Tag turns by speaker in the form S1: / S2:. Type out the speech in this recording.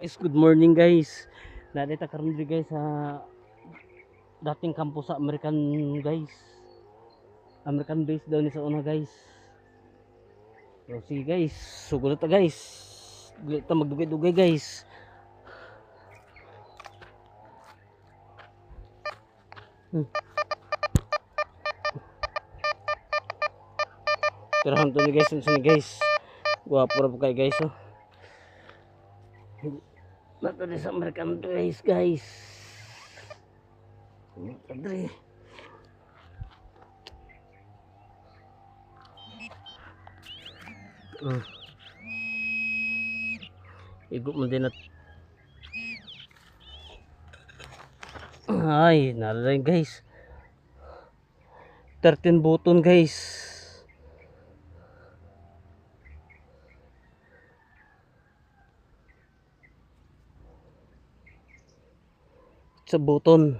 S1: Guys, good morning guys. Narita karon diri guys sa dating campus sa American guys. American base daw ni sa una guys. So sige guys, sugod ta guys. Dili ta magdugay-dugay guys. Hmm. Tirahan to ni guys, unsa ni guys. Guwapo ra po kay guys oh. Nato ni sa American base guys. Padre. Igo mo din at ay nalay guys, 13 button guys. Sa button